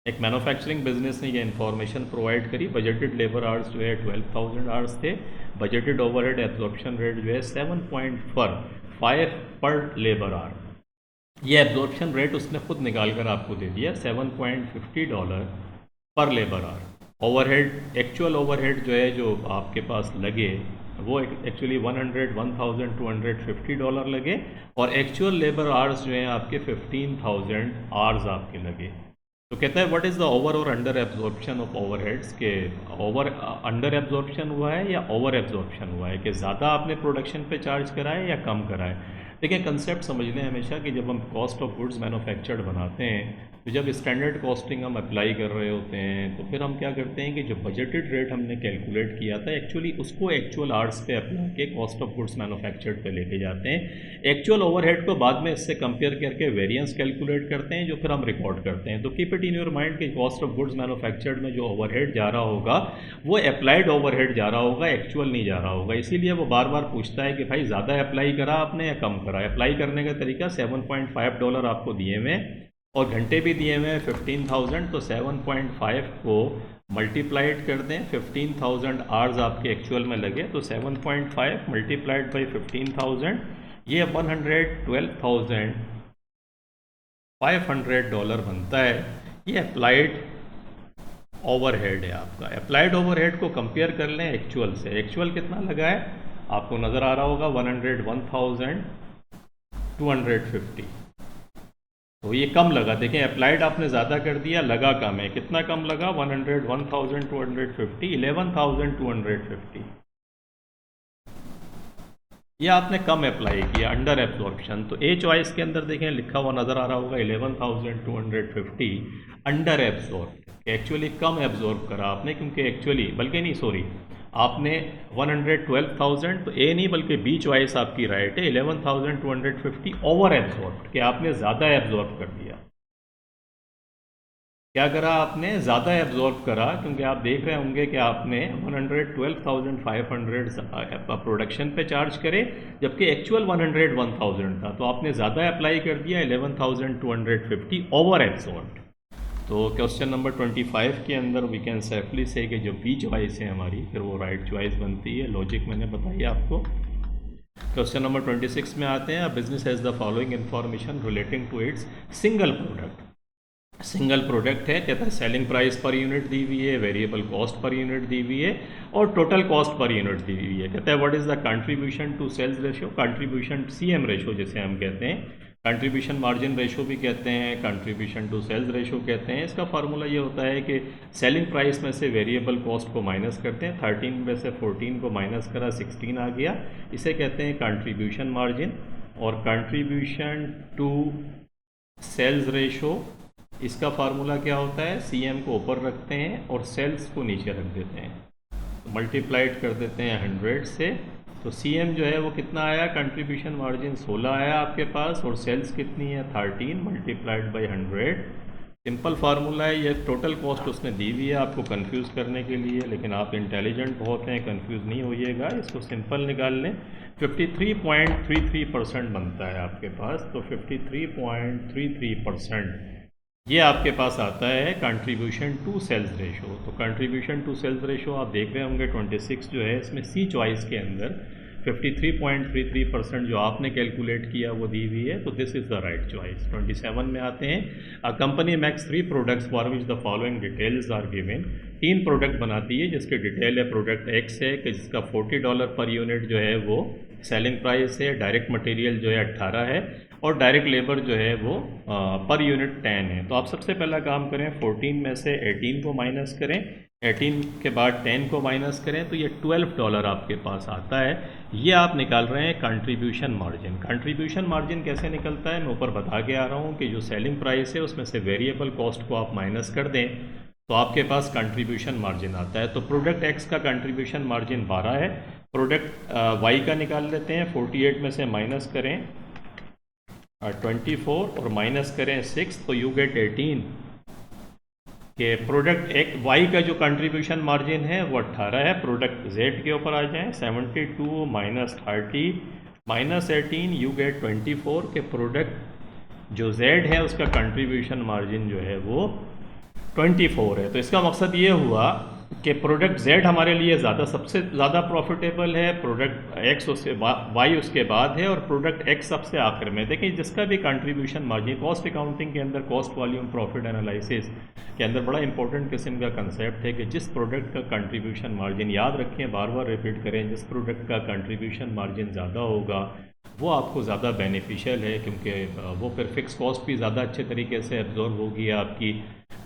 एक मैन्युफैक्चरिंग बिजनेस ने ये इन्फॉर्मेशन प्रोवाइड करी। बजटेड लेबर आवर्स जो है 12,000 आवर्स थे। बजटेड ओवरहेड एब्जॉर्प्शन रेट जो है 7.5 पर लेबर आवर। ये एब्जॉर्प्शन रेट उसने खुद निकाल कर आपको दे दिया, $7.50 पर labour our. Overhead, actual overhead जो है जो आपके पास लगे वो एक्चुअली $101,250 लगे, और एक्चुअल लेबर आवर्स जो हैं आपके 15,000 आवर्स आपके लगे। तो कहता है व्हाट इज़ द ओवर और अंडर एब्जॉर्प्शन ऑफ ओवरहेड्स, के ओवर अंडर एब्जॉर्प्शन हुआ है या ओवर एब्जॉर्प्शन हुआ है, कि ज़्यादा आपने प्रोडक्शन पे चार्ज करा है या कम करा है। देखिए कंसेप्ट समझ लें हमेशा कि जब हम कॉस्ट ऑफ गुड्स मैन्युफैक्चर्ड बनाते हैं तो जब स्टैंडर्ड कॉस्टिंग हम अप्लाई कर रहे होते हैं तो फिर हम क्या करते हैं कि जो बजटेड रेट हमने कैलकुलेट किया था एक्चुअली उसको एक्चुअल आवर्स पे अप्लाई के कॉस्ट ऑफ गुड्स मैन्युफैक्चर्ड पे लेके जाते हैं। एक्चुअल ओवरहेड को बाद में इससे कंपेयर करके वेरिएंस कैलकुलेट करते हैं जो फिर हम रिकॉर्ड करते हैं। तो keep it in your mind कि कॉस्ट ऑफ गुड्स मैन्युफैक्चर्ड में जो ओवरहेड जा रहा होगा वो अप्लाइड ओवरहेड जा रहा होगा, एक्चुअल नहीं जा रहा होगा। इसीलिए वो बार बार पूछता है कि भाई ज़्यादा अप्लाई करा आपने या कम करा। अप्लाई करने का तरीका $7.5 आपको दिए हुए और घंटे भी दिए हुए हैं 15,000, तो 7.5 को मल्टीप्लाइड कर दें, 15,000 आवर्स आपके एक्चुअल में लगे, तो 7.5 मल्टीप्लाइड बाई 15,000 ये $112,500 बनता है। ये अप्लाइड ओवरहेड है आपका। अप्लाइड ओवरहेड को कंपेयर कर लें एक्चुअल से। एक्चुअल कितना लगा है आपको नज़र आ रहा होगा 101,250, तो ये कम लगा। देखें अप्लाइड आपने ज़्यादा कर दिया, लगा कम है। कितना कम लगा 101,250, 11,250, ये आपने कम अप्लाई किया, अंडर एब्जॉर्प्शन। तो ए चॉइस के अंदर देखें लिखा हुआ नज़र आ रहा होगा 11,250 अंडर एब्जॉर्ब। एक्चुअली कम एब्जॉर्ब करा आपने, क्योंकि एक्चुअली बल्कि नहीं सॉरी आपने 112,000, तो ए नहीं बल्कि बी चॉइस आपकी राइट है, 11,250 ओवर एब्जॉर्ब, कि आपने ज़्यादा एब्जॉर्ब कर दिया। क्या करा आपने, ज़्यादा एब्जॉर्ब करा, क्योंकि आप देख रहे होंगे कि आपने 112,500 प्रोडक्शन पे चार्ज करे जबकि एक्चुअल 101,000 था, तो आपने ज़्यादा अप्लाई कर दिया 11,250 ओवर एब्जॉर्ब। तो क्वेश्चन नंबर 25 के अंदर वी कैन सेफली से कि जो बी चॉइस है हमारी फिर वो राइट चॉइस बनती है। लॉजिक मैंने बताई आपको। क्वेश्चन नंबर 26 में आते हैं। Business has the following information relating to its single product. Single product है, कहता है सेलिंग प्राइस पर यूनिट दी हुई है, वेरिएबल कॉस्ट पर यूनिट दी हुई है और टोटल कॉस्ट पर यूनिट दी हुई है। कहता है what is the contribution to sales ratio, contribution CM ratio जिसे हम कहते हैं, कंट्रीब्यूशन मार्जिन रेशियो भी कहते हैं, कंट्रीब्यूशन टू सेल्स रेशियो कहते हैं। इसका फार्मूला ये होता है कि सेलिंग प्राइस में से वेरिएबल कॉस्ट को माइनस करते हैं, 13 में से 14 को माइनस करा 16 आ गया, इसे कहते हैं कंट्रीब्यूशन मार्जिन। और कंट्रीब्यूशन टू सेल्स रेशियो, इसका फार्मूला क्या होता है, सीएम को ऊपर रखते हैं और सेल्स को नीचे रख देते हैं, तो मल्टीप्लाइड कर देते हैं 100 से, तो सीएम जो है वो कितना आया, कंट्रीब्यूशन मार्जिन 16 आया आपके पास, और सेल्स कितनी है 13 मल्टीप्लाइड बाई 100। सिंपल फार्मूला है ये। टोटल कॉस्ट उसने दी हुई है आपको कंफ्यूज करने के लिए, लेकिन आप इंटेलिजेंट बहुत हैं, कंफ्यूज नहीं होइएगा, इसको सिंपल निकाल लें। 53.33% बनता है आपके पास, तो 53.33% ये आपके पास आता है कंट्रीब्यूशन टू सेल्स रेशो। तो कंट्रीब्यूशन टू सेल्स रेशो आप देख रहे होंगे 26 जो है, इसमें सी चॉइस के अंदर 53.33% जो आपने कैलकुलेट किया वो दी हुई है, तो this is the right choice. 27 में आते हैं, a company makes 3 products for which the following details are given. 3 product बनाती है जिसके डिटेल है, प्रोडक्ट एक्स है कि जिसका $40 पर यूनिट जो है वो सेलिंग प्राइस है, डायरेक्ट मटेरियल जो है 18 है और डायरेक्ट लेबर जो है वो पर यूनिट 10 है। तो आप सबसे पहला काम करें, 14 में से 18 को माइनस करें, 18 के बाद 10 को माइनस करें, तो ये $12 आपके पास आता है। ये आप निकाल रहे हैं कंट्रीब्यूशन मार्जिन। कंट्रीब्यूशन मार्जिन कैसे निकलता है, मैं ऊपर बता के आ रहा हूँ कि जो सेलिंग प्राइस है उसमें से वेरिएबल कॉस्ट को आप माइनस कर दें तो आपके पास कंट्रीब्यूशन मार्जिन आता है। तो प्रोडक्ट एक्स का कंट्रीब्यूशन मार्जिन 12 है। प्रोडक्ट वाई का निकाल लेते हैं, 48 में से माइनस करें 24 और माइनस करें 6, तो यू गेट 18 के प्रोडक्ट एक वाई का जो कंट्रीब्यूशन मार्जिन है वो 18 है। प्रोडक्ट जेड के ऊपर आ जाएं, 72 माइनस 30 माइनस 18, यू गेट 24 के प्रोडक्ट जो जेड है उसका कंट्रीब्यूशन मार्जिन जो है वो 24 है। तो इसका मकसद ये हुआ कि प्रोडक्ट जेड हमारे लिए सबसे ज़्यादा प्रॉफिटेबल है, प्रोडक्ट एक्स उससे वाई उसके बाद है और प्रोडक्ट एक्स सबसे आखिर में। देखिए जिसका भी कंट्रीब्यूशन मार्जिन, कॉस्ट अकाउंटिंग के अंदर कॉस्ट वॉल्यूम प्रॉफिट एनालिसिस के अंदर बड़ा इंपॉर्टेंट किस्म का कंसेप्ट है कि जिस प्रोडक्ट का कंट्रीब्यूशन मार्जिन, याद रखें बार बार रिपीट करें, जिस प्रोडक्ट का कंट्रीब्यूशन मार्जिन ज़्यादा होगा वो आपको ज़्यादा बेनिफिशियल है, क्योंकि वो फिर फिक्स कॉस्ट भी ज़्यादा अच्छे तरीके से एब्जॉर्ब होगी, आपकी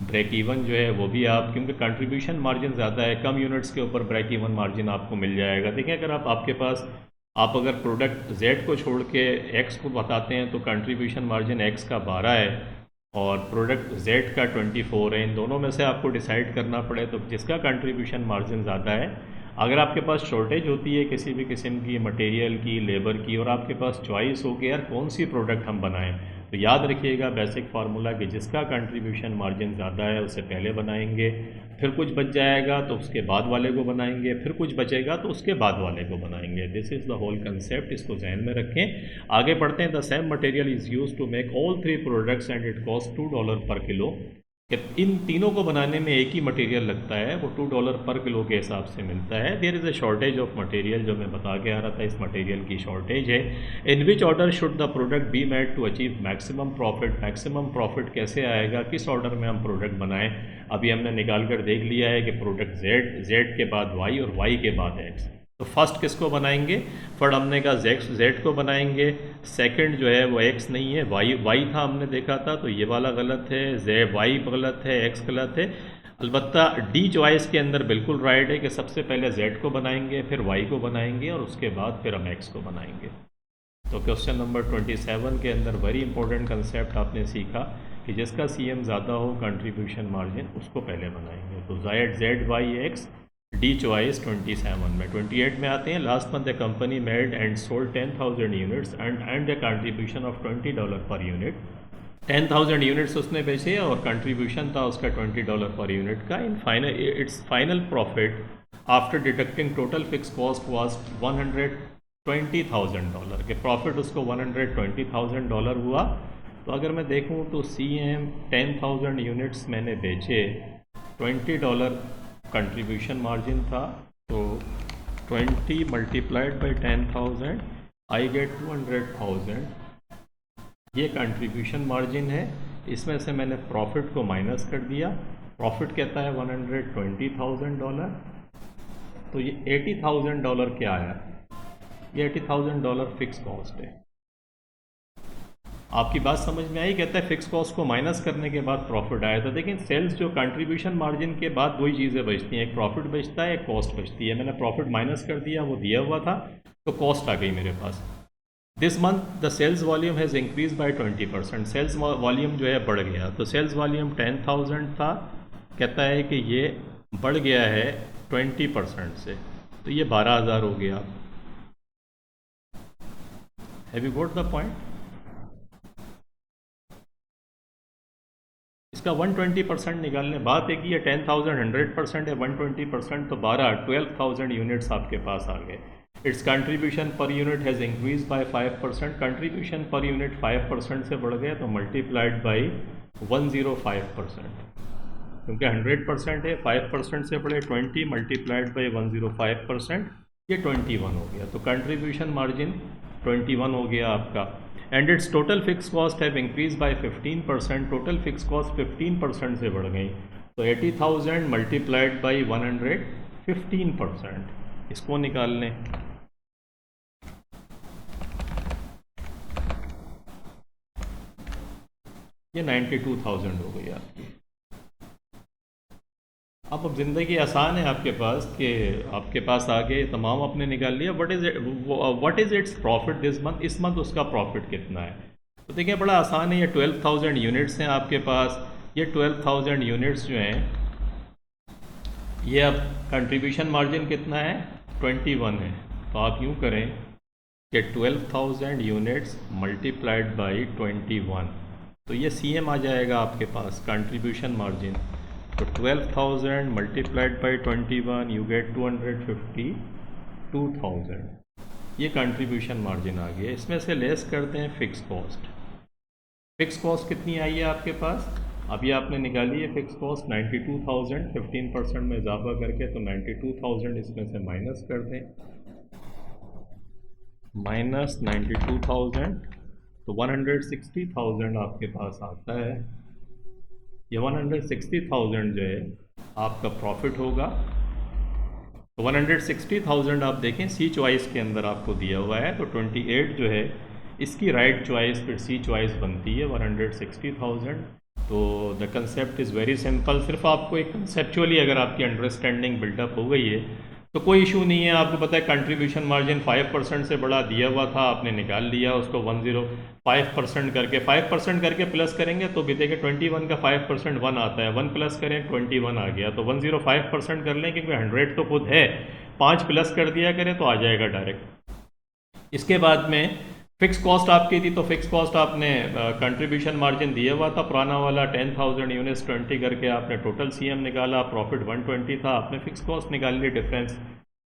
ब्रेक इवन जो है वो भी आप, क्योंकि कंट्रीब्यूशन मार्जिन ज़्यादा है, कम यूनिट्स के ऊपर ब्रेक इवन मार्जिन आपको मिल जाएगा। देखिए अगर आपके पास, आप अगर प्रोडक्ट जेड को छोड़ के एक्स को बताते हैं तो कंट्रीब्यूशन मार्जिन एक्स का 12 है और प्रोडक्ट जेड का 24 है। इन दोनों में से आपको डिसाइड करना पड़े तो जिसका कंट्रीब्यूशन मार्जिन ज़्यादा है, अगर आपके पास शॉर्टेज होती है किसी भी किस्म की मटेरियल की, लेबर की, और आपके पास चॉइस हो कि यार कौन सी प्रोडक्ट हम बनाएं, तो याद रखिएगा बेसिक फार्मूला कि जिसका कंट्रीब्यूशन मार्जिन ज़्यादा है उसे पहले बनाएंगे, फिर कुछ बच जाएगा तो उसके बाद वाले को बनाएंगे, फिर कुछ बचेगा तो उसके बाद वाले को बनाएंगे। This is the whole concept, इसको जहन में रखें। आगे बढ़ते हैं। The same material is use to make all 3 products and it cost $2 per kilo. कि इन तीनों को बनाने में एक ही मटेरियल लगता है, वो $2 पर किलो के हिसाब से मिलता है। There is a shortage of material, जो मैं बता के आ रहा था, इस मटेरियल की शॉर्टेज है। In which order should the product be made to achieve maximum profit. Maximum profit कैसे आएगा, किस ऑर्डर में हम प्रोडक्ट बनाएं, अभी हमने निकाल कर देख लिया है कि प्रोडक्ट जेड, जेड के बाद वाई और वाई के बाद एक्स। तो फर्स्ट किसको बनाएंगे, फर्स्ट हमने कहा जेड को बनाएंगे। सेकंड जो है वो एक्स नहीं है, वाई था, हमने देखा था, तो ये वाला गलत है, वाई गलत है, एक्स गलत है। अलबत्ता डी चॉइस के अंदर बिल्कुल राइट है कि सबसे पहले जेड को बनाएंगे, फिर वाई को बनाएंगे और उसके बाद फिर हम एक्स को बनाएंगे। तो क्वेश्चन नंबर 27 के अंदर वेरी इंपॉर्टेंट कंसेप्ट आपने सीखा कि जिसका सीएम ज़्यादा हो कंट्रीब्यूशन मार्जिन, उसको पहले बनाएंगे। तो Z Y X, D choice 27 में। 28 में आते हैं। Last month the company made and sold 10,000 units and the contribution of $20 per unit. 10,000 units उसने बेचे और कंट्रीब्यूशन था उसका $20 पर यूनिट का। In final it's final profit after deducting total fix cost was $120,000 के प्रॉफिट उसको $120,000 हुआ। तो अगर मैं देखूं तो सीएम 10,000 यूनिट्स मैंने बेचे, $20 कंट्रीब्यूशन मार्जिन था, तो 20 मल्टीप्लाइड बाई 10,000 आई गेट 200,000। ये कंट्रीब्यूशन मार्जिन है। इसमें से मैंने प्रॉफिट को माइनस कर दिया, प्रॉफिट कहता है $120,000, तो ये $80,000 क्या आया, ये $80,000 फिक्स कॉस्ट है। आपकी बात समझ में आई, कहता है फिक्स कॉस्ट को माइनस करने के बाद प्रॉफिट आया। तो देखिए सेल्स जो कंट्रीब्यूशन मार्जिन के बाद वही चीज़ें बचती हैं, एक प्रॉफिट बचता है, एक कॉस्ट बचती है। मैंने प्रॉफिट माइनस कर दिया, वो दिया हुआ था, तो कॉस्ट आ गई मेरे पास। This month the sales volume has increase by 20%। Sales volume जो है बढ़ गया, तो सेल्स वॉल्यूम 10,000 था, कहता है कि ये बढ़ गया है 20% से, तो ये 12,000 हो गया। Have you got the point? इसका 120% निकालने, बात है कि ये 10,000 100% है, 120% तो 12,000 यूनिट्स आपके पास आ गए। It's contribution per unit has increase bye 5%, contribution per unit 5% से बढ़ गया तो मल्टीप्लाइड बाई 105%, क्योंकि 100% है, 5% से बढ़े 20 मल्टीप्लाइड बाई 105%, ये 21 हो गया। तो कंट्रीब्यूशन मार्जिन 21 हो गया आपका। And it's total fix cost have increase by 15%, total fix cost 15% से बढ़ गई, तो 80,000 मल्टीप्लाइड बाई 115%, इसको निकाल लें। ये 92,000 हो गई आपकी। अब ज़िंदगी आसान है आपके पास कि आपके पास आगे तमाम आपने निकाल लिया। What is its profit this month, इस मंथ उसका प्रॉफिट कितना है। तो देखिए बड़ा आसान है, ये 12,000 यूनिट्स हैं आपके पास। ये 12,000 यूनिट्स जो हैं, ये अब कंट्रीब्यूशन मार्जिन कितना है, 21 है। तो आप यूँ करें कि 12,000 यूनिट्स मल्टीप्लाइड बाई 21, तो ये CM आ जाएगा आपके पास कंट्रीब्यूशन मार्जिन। तो 12,000 मल्टीप्लाइड बाई 21 यू गेट 252,000, ये कंट्रीब्यूशन मार्जिन आ गया। इसमें से लेस करते हैं फिक्स कॉस्ट। फिक्स कॉस्ट कितनी आई है आपके पास, अभी आपने निकाली है फिक्स कॉस्ट 92,000, 15% में इजाफा करके, तो 92,000 इसमें से माइनस कर दें, माइनस 92,000, तो 160,000 आपके पास आता है। ये 160,000 जो है आपका प्रॉफिट होगा। तो 160,000 आप देखें सी चॉइस के अंदर आपको दिया हुआ है, तो 28 जो है इसकी राइट चॉइस फिर सी चॉइस बनती है 160,000। तो the concept is very simple. सिर्फ आपको एक कंसेप्चुअली अगर आपकी अंडरस्टैंडिंग बिल्डअप हो गई है तो कोई इशू नहीं है। आपको पता है कंट्रीब्यूशन मार्जिन 5% से बड़ा दिया हुआ था, आपने निकाल लिया उसको 105% करके, 5% करके प्लस करेंगे तो भी देखिए 21 का 5% 1 आता है, 1 प्लस करें 21 आ गया, तो 105% कर लें क्योंकि 100 तो खुद है, 5 प्लस कर दिया करें तो आ जाएगा डायरेक्ट। इसके बाद में फिक्स कॉस्ट आपकी थी, तो फिक्स कॉस्ट आपने कंट्रीब्यूशन मार्जिन दिया हुआ था पुराना वाला 10,000 यूनिट्स 20 करके आपने टोटल CM निकाला, प्रॉफिट 120 था, आपने फिक्स कॉस्ट निकाल ली डिफरेंस।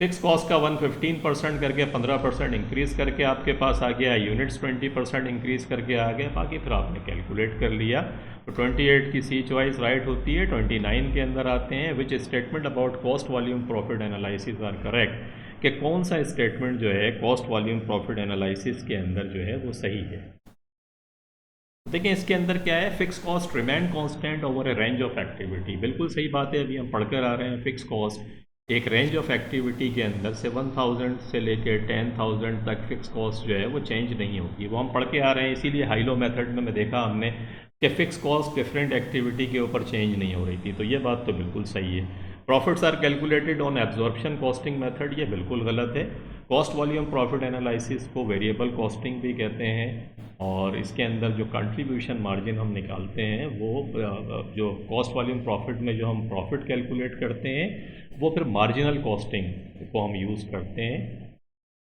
फिक्स कॉस्ट का 115% करके 15% इंक्रीज़ करके आपके पास आ गया, यूनिट्स 20% इंक्रीज़ करके आ गया, बाकी फिर आपने कैलकुलेट कर लिया। तो 28 की सी चॉइस राइट होती है। 29 के अंदर आते हैं, which statement about cost volume profit analysis are correct, कि कौन सा स्टेटमेंट जो है कॉस्ट वॉल्यूम प्रॉफिट एनालिसिस के अंदर जो है वो सही है। देखिए इसके अंदर क्या है, fix cost remain constant over A range of activity, बिल्कुल सही बात है। अभी हम पढ़कर आ रहे हैं फिक्स कॉस्ट एक रेंज ऑफ एक्टिविटी के अंदर से 1,000 से लेकर 10,000 तक फिक्स कॉस्ट जो है वो चेंज नहीं होगी, वो हम पढ़ के आ रहे हैं। इसीलिए हाइलो मेथड में देखा हमने कि फिक्स कॉस्ट डिफरेंट एक्टिविटी के ऊपर चेंज नहीं हो रही थी, तो ये बात तो बिल्कुल सही है। Profits are calculated on absorption costing method, ये बिल्कुल गलत है। कॉस्ट वॉल्यूम प्रॉफिट एनालिसिस को वेरिएबल कॉस्टिंग भी कहते हैं, और इसके अंदर जो कंट्रीब्यूशन मार्जिन हम निकालते हैं वो जो कॉस्ट वॉल्यूम प्रॉफिट में जो हम प्रॉफिट कैलकुलेट करते हैं वो फिर मार्जिनल कॉस्टिंग को हम यूज़ करते हैं,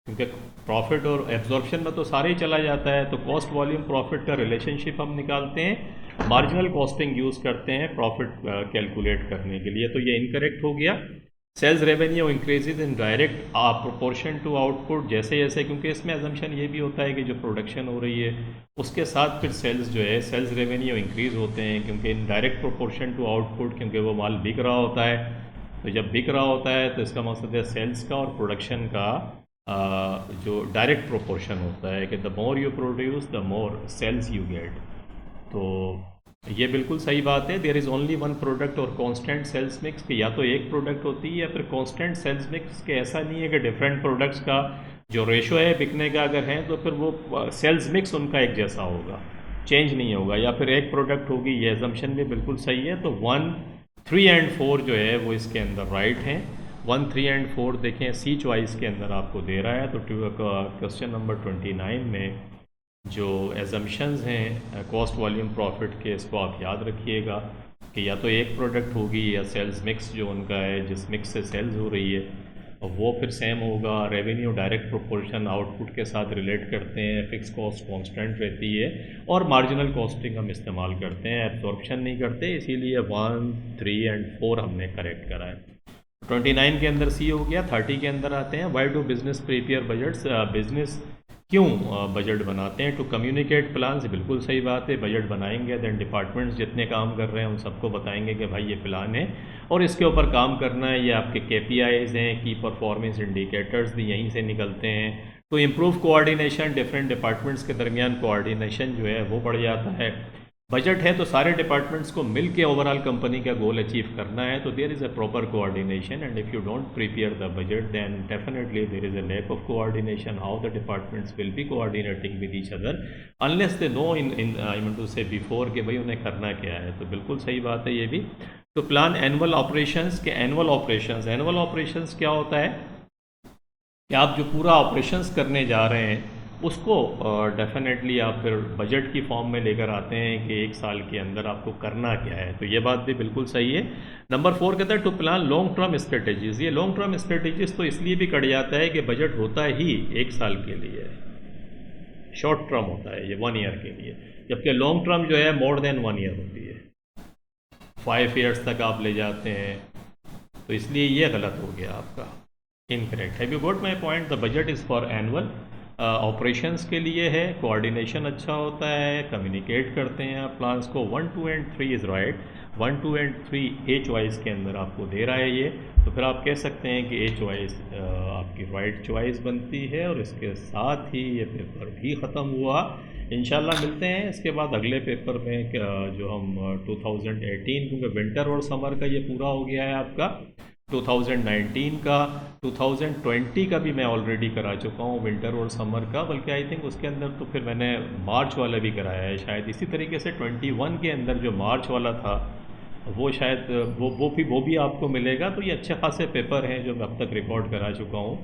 क्योंकि प्रॉफिट और एब्जॉर्प्शन में तो सारे ही चला जाता है। तो कॉस्ट वॉल्यूम प्रॉफिट का रिलेशनशिप हम निकालते हैं, मार्जिनल कॉस्टिंग यूज़ करते हैं प्रॉफिट कैलकुलेट करने के लिए, तो ये इनकरेक्ट हो गया। Sales revenue increases in direct proportion to output, जैसे जैसे, क्योंकि इसमें एजम्पशन ये भी होता है कि जो प्रोडक्शन हो रही है उसके साथ फिर सेल्स जो है सेल्स रेवेन्यू इंक्रीज़ होते हैं, क्योंकि in direct proportion to output, क्योंकि वो माल बिक रहा होता है। तो जब बिक रहा होता है तो इसका मकसद है सेल्स का और प्रोडक्शन का जो डायरेक्ट प्रोपोर्शन होता है कि the more you produce the more sales you get. तो ये बिल्कुल सही बात है। There is only one product और कांस्टेंट सेल्स मिक्स, कि या तो एक प्रोडक्ट होती है या फिर कांस्टेंट सेल्स मिक्स, के ऐसा नहीं है कि डिफरेंट प्रोडक्ट्स का जो रेशो है बिकने का अगर है तो फिर वो सेल्स मिक्स उनका एक जैसा होगा, चेंज नहीं होगा, या फिर एक प्रोडक्ट होगी, ये एजम्पशन भी बिल्कुल सही है। तो 1, 3 एंड 4 जो है वो इसके अंदर राइट हैं। 1, 3 एंड 4 देखें सी चॉइस के अंदर आपको दे रहा है। तो क्वेश्चन नंबर 29 में जो एजम्पशंस हैं कॉस्ट वॉल्यूम प्रॉफिट के, इसको आप याद रखिएगा कि या तो एक प्रोडक्ट होगी या सेल्स मिक्स जो उनका है जिस मिक्स से सेल्स हो रही है और वो फिर सेम होगा। रेवेन्यू डायरेक्ट प्रोपोर्शन आउटपुट के साथ रिलेट करते हैं, फिक्स कॉस्ट कांस्टेंट रहती है, और मार्जिनल कॉस्टिंग हम इस्तेमाल करते हैं, एब्जॉर्प्शन नहीं करते, इसीलिए 1, 3 एंड 4 हमने करेक्ट करा है। 29 के अंदर सी हो गया, 30 के अंदर आते हैं why do business prepare budgets, business क्यों बजट बनाते हैं, टू कम्युनिकेट प्लान्स, बिल्कुल सही बात है, बजट बनाएंगे देन डिपार्टमेंट्स जितने काम कर रहे हैं उन सबको बताएंगे कि भाई ये प्लान है और इसके ऊपर काम करना है, ये आपके KPIs हैं, की परफॉर्मेंस इंडिकेटर्स भी यहीं से निकलते हैं। तो इम्प्रूव कोऑर्डिनेशन, डिफरेंट डिपार्टमेंट्स के दरमियान कोऑर्डिनेशन जो है वो बढ़ जाता है। बजट है तो सारे डिपार्टमेंट्स को मिल के ओवरऑल कंपनी का गोल अचीव करना है, तो there is a proper coordination, and if you don't prepare the budget then definitely there is a lack of coordination, how the departments will be coordinating with each other unless they know in I mean to say before कि भाई उन्हें करना क्या है। तो बिल्कुल सही बात है ये भी। तो प्लान एनुअल ऑपरेशंस के, एनुअल ऑपरेशंस क्या होता है कि आप जो पूरा ऑपरेशंस करने जा रहे हैं उसको डेफिनेटली आप फिर बजट की फॉर्म में लेकर आते हैं कि एक साल के अंदर आपको करना क्या है। तो ये बात भी बिल्कुल सही है। नंबर 4 कहता है to plan long term strategies. ये लॉन्ग टर्म स्ट्रेटेजीज तो इसलिए भी कट जाता है कि बजट होता ही एक साल के लिए, शॉर्ट टर्म होता है ये 1 ईयर के लिए, जबकि लॉन्ग टर्म जो है मोर देन 1 ईयर होती है, 5 ईयर्स तक आप ले जाते हैं। तो इसलिए ये गलत हो गया आपका, incorrect. Have you got my point? The budget is for annual operations के लिए है, कोऑर्डिनेशन अच्छा होता है, कम्युनिकेट करते हैं आप प्लान्स को। 1, 2 and 3 is right, 1, 2 and 3 a choice के अंदर आपको दे रहा है ये, तो फिर आप कह सकते हैं कि ए चॉइस आपकी राइट चॉइस बनती है। और इसके साथ ही ये पेपर भी ख़त्म हुआ। इंशाल्लाह मिलते हैं इसके बाद अगले पेपर में, जो हम 2018, क्योंकि विंटर और समर का ये पूरा हो गया है आपका, 2019 का, 2020 का भी मैं ऑलरेडी करा चुका हूँ विंटर और समर का, बल्कि आई थिंक उसके अंदर तो फिर मैंने मार्च वाला भी कराया है शायद। इसी तरीके से 21 के अंदर जो मार्च वाला था वो शायद वो भी आपको मिलेगा। तो ये अच्छे खासे पेपर हैं जो मैं अब तक रिकॉर्ड करा चुका हूँ,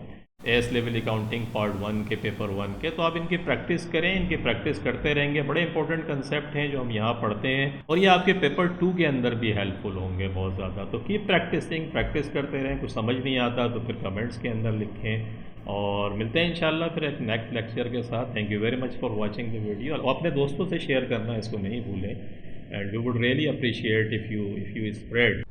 एस लेवल अकाउंटिंग पार्ट 1 के, पेपर 1 के। तो आप इनकी प्रैक्टिस करें, इनकी प्रैक्टिस करते रहेंगे। बड़े इंपॉर्टेंट कंसेप्ट हैं जो हम यहाँ पढ़ते हैं और ये आपके पेपर 2 के अंदर भी हेल्पफुल होंगे बहुत ज़्यादा। तो कीप प्रैक्टिसिंग, प्रैक्टिस करते रहें। कुछ समझ नहीं आता तो फिर कमेंट्स के अंदर लिखें और मिलते हैं इंशाल्लाह फिर एक नेक्स्ट लेक्चर के साथ। Thank you very much for watching the video. और अपने दोस्तों से शेयर करना इसको नहीं भूलें, and we would really appreciate if you spread